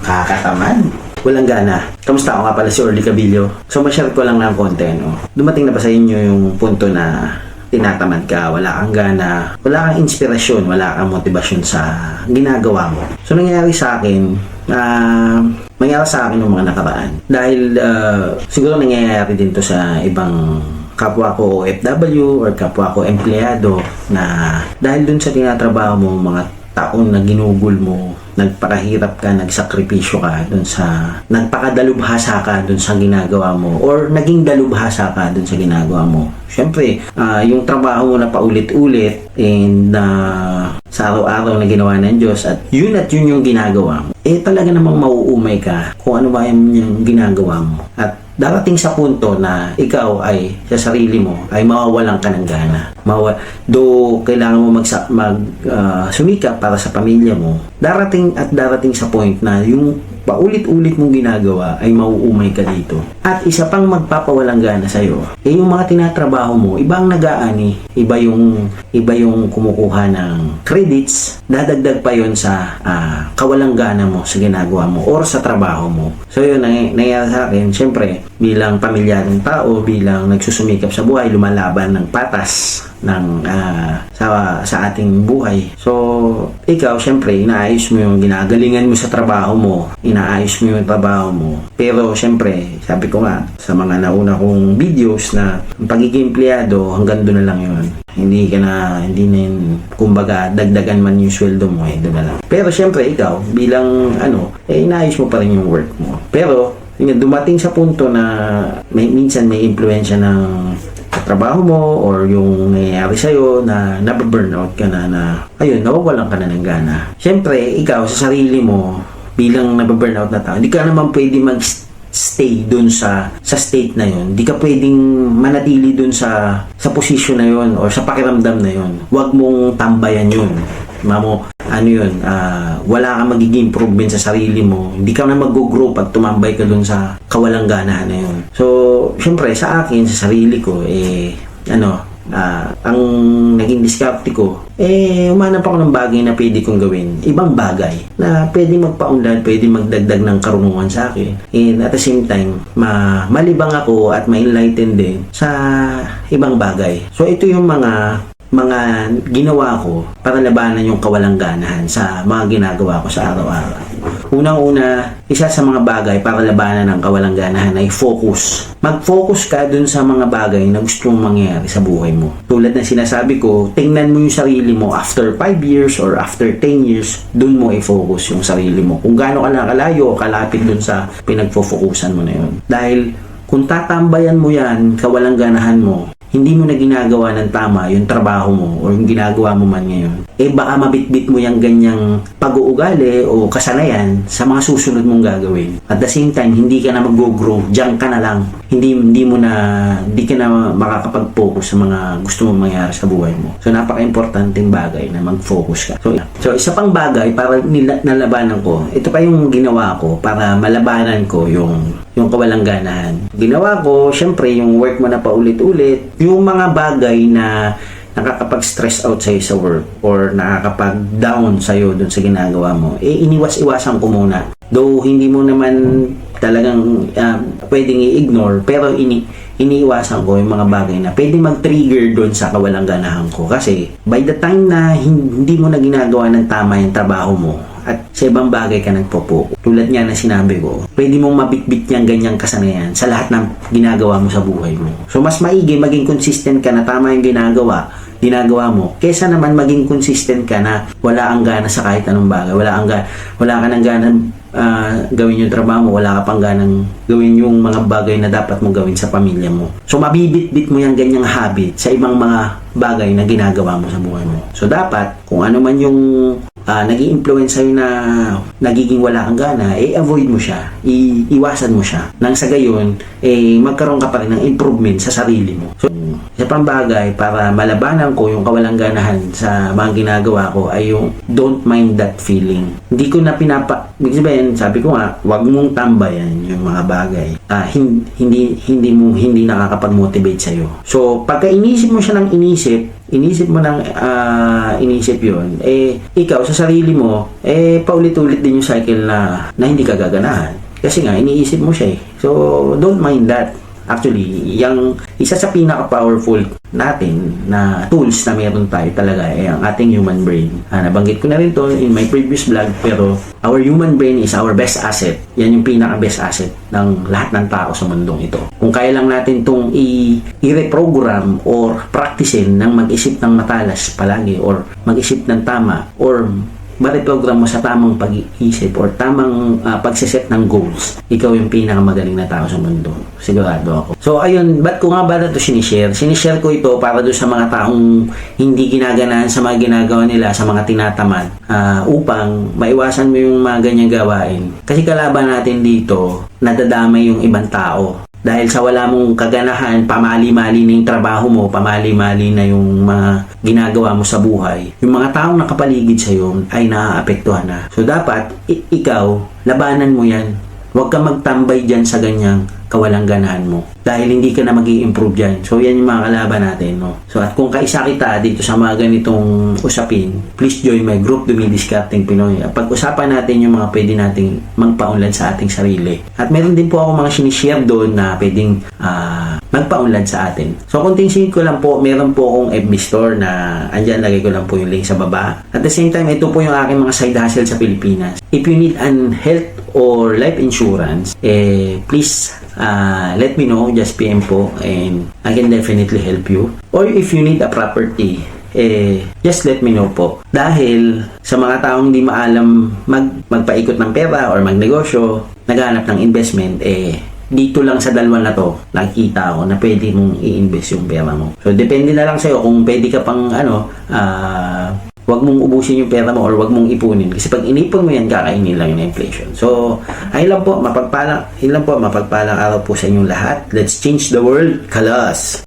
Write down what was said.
Kakatamad. Walang gana. Kamusta? Ako nga pala si Orly Cabillo. So, ma-share ko lang ng konti, no? Dumating na ba sa inyo yung punto na tinatamad ka, wala kang gana, wala kang inspirasyon, wala kang motivasyon sa ginagawa mo? So, nangyayari sa akin, ng mga nakaraan. Dahil, siguro nangyayari din to sa ibang kapwa ko OFW or kapwa ko empleyado na dahil dun sa tinatrabaho mo, mga taon na ginugol mo, nagpakahirap ka, nagsakripisyo ka dun sa, nagpakadalubhasa ka dun sa ginagawa mo or naging dalubhasa ka dun sa ginagawa mo. Siyempre, yung trabaho mo na paulit-ulit and sa araw-araw na ginawa ng Diyos at yun yung ginagawa mo, talaga namang mauumay ka kung ano ba yung ginagawa mo. At darating sa punto na ikaw ay sa sarili mo ay mawawalan ka ng gana. Kailangan mo sumikap para sa pamilya mo. Darating sa point na yung paulit-ulit mong ginagawa ay mauumay ka dito. At isa pang magpapawalang gana sa'yo, yung mga tinatrabaho mo, ibang nag-aani, iba yung kumukuha ng credits, dadagdag pa yon sa kawalang gana mo sa ginagawa mo or sa trabaho mo. So yun, nangyayari sa akin, syempre, bilang pamilyaring tao, bilang nagsusumikap sa buhay, lumalaban ng patas sa ating buhay. So, ikaw, syempre, inaayos mo yung ginagalingan mo sa trabaho mo, inaayos mo yung trabaho mo. Pero, syempre, sabi ko nga, sa mga nauna kong videos na ang pagiging empleyado, hanggang doon na lang yun. Hindi na yun, kumbaga, dagdagan man yung sweldo mo, doon na lang. Pero, syempre, ikaw, bilang, inaayos mo pa rin yung work mo. Pero, dumating sa punto na minsan may impluensya ng trabaho mo or yung nangyayari sa'yo na nababurnout ka na ayun, nawawalan ka na ng gana. Siyempre, ikaw sa sarili mo bilang nababurnout na tao, hindi ka naman pwede mag-stay dun sa state na yun. Hindi ka pwedeng manatili dun sa posisyon na yun or sa pakiramdam na yun. Huwag mong tambayan yun. Wala kang magiging improvement sa sarili mo. Hindi ka na mag-grow pag tumambay ka dun sa kawalang ganahan na yun. So, syempre, sa akin, sa sarili ko, ang naging diskarte ko, umanap ako ng bagay na pwede kong gawin. Ibang bagay na pwede magpaunlad, pwede magdagdag ng karunungan sa akin. And at the same time, malibang ako at ma-enlighten din sa ibang bagay. So, ito yung mga ginawa ko para labanan yung kawalang ganahan sa mga ginagawa ko sa araw-araw. Unang-una, isa sa mga bagay para labanan ng kawalang ganahan ay focus. Mag-focus ka dun sa mga bagay na gusto mong mangyari sa buhay mo. Tulad ng sinasabi ko, tingnan mo yung sarili mo after 5 years or after 10 years, dun mo i-focus yung sarili mo. Kung gaano ka na kalayo o kalapit dun sa pinagpo-focusan mo na yun. Dahil kung tatambayan mo yan, kawalang ganahan mo, hindi mo na ginagawa ng tama yung trabaho mo o yung ginagawa mo man ngayon, baka mabitbit mo yung ganyang pag-uugali o kasanayan sa mga susunod mong gagawin. At the same time, hindi ka na mag-grow, diyan ka na lang. Hindi ka na makakapag-focus sa mga gusto mong mangyari sa buhay mo. So, napaka-importanting bagay na mag-focus ka. So isa pang bagay para nalabanan ko, ito pa yung ginawa ko para malabanan ko yung kawalang ganahan. Ginawa ko, syempre, yung work mo na paulit-ulit, yung mga bagay na nakakapag-stress out sa'yo sa work or nakakapag-down sa'yo dun sa ginagawa mo, iniwas-iwasan ko muna. Though hindi mo naman talagang pwedeng i-ignore, pero iniiwasan ko yung mga bagay na pwede mag-trigger doon sa kawalang ganahan ko. Kasi by the time na hindi mo na ginagawa ng tama yung trabaho mo at sa ibang bagay ka nagpo-focus, tulad nga na sinabi ko, pwede mong mabitbit niyang ganyang kasanayan sa lahat ng ginagawa mo sa buhay mo. So mas maigi maging consistent ka na tama yung ginagawa mo kesa naman maging consistent ka na wala ang gana sa kahit anong bagay, wala ka nang gana gawin yung trabaho mo, wala ka pang ganang gawin yung mga bagay na dapat mong gawin sa pamilya mo. So mabibit-bit mo yung ganyang habit sa ibang mga bagay na ginagawa mo sa buhay mo. So dapat kung ano man yung nag-i-influence sa'yo na nagiging wala kang gana, avoid mo siya, iwasan mo siya. Nang sa gayon, magkaroon ka pa rin ng improvement sa sarili mo. So, isa pang bagay para malabanan ko yung kawalang ganahan sa mga ginagawa ko ay yung don't mind that feeling. Hindi ko na sabi ko nga, wag mong tambayan yung mga bagay. Hindi nakakapag-motivate sa'yo. So, pagka inisip mo siya ng inisip, inisip mo ng inisip yon, ikaw sa sarili mo, paulit-ulit din yung cycle na hindi ka gaganahan. Kasi nga, iniisip mo siya eh. So, don't mind that. Actually, yung isa sa pinaka-powerful natin na tools na meron tayo talaga ay ang ating human brain. Nabanggit ko na rin to in my previous vlog, pero our human brain is our best asset. Yan yung pinaka-best asset ng lahat ng tao sa mundong ito. Kung kaya lang natin itong i-reprogram or practicein ng mag-isip ng matalas palagi or mag-isip ng tama or ma-reprogram mo sa tamang pag-iisip or tamang pagsiset ng goals, ikaw yung pinakamagaling na tao sa mundo. Sigurado ako. So, ayun, ba't ko nga ba ito sinishare? Sinishare ko ito para doon sa mga taong hindi ginaganahan sa mga ginagawa nila, sa mga tinatamad, upang maiwasan mo yung mga ganyang gawain. Kasi kalaban natin dito, nadadamay yung ibang tao. Dahil sa wala mong kaganahan, pamali-mali na yung trabaho mo, pamali-mali na yung mga ginagawa mo sa buhay, yung mga taong nakapaligid sa'yo ay naaapektuhan na. So dapat, ikaw, labanan mo yan. Huwag ka magtambay dyan sa ganyang kawalang ganahan mo. Dahil hindi ka na mag-i-improve dyan. So yan yung mga kalaban natin. No? So at kung kaisa kita dito sa mga ganitong usapin, please join my group, Dumidiscarding Pinoy. Pag-usapan natin yung mga pwede nating magpaunlad sa ating sarili. At meron din po ako mga sinishare doon na pwedeng magpaunlad sa atin. So kung tingin ko lang po, meron po akong FB store na andyan, lagay ko lang po yung link sa baba. At the same time, ito po yung aking mga side hustle sa Pilipinas. If you need an health or life insurance, please let me know, just PM po and I can definitely help you. Or if you need a property, just let me know po. Dahil sa mga taong hindi maalam magpaikot ng pera or magnegosyo, naghahanap ng investment, dito lang sa dalawa na to, nakikita ko na pwede mong i-invest yung pera mo. So, depende na lang sa'yo kung pwede ka pang wag mong ubusin yung pera mo or wag mong ipunin. Kasi pag inipon mo yan, kakainin lang yung inflation. So, ayun lang po, mapagpalang araw po sa inyong lahat. Let's change the world. Kalas!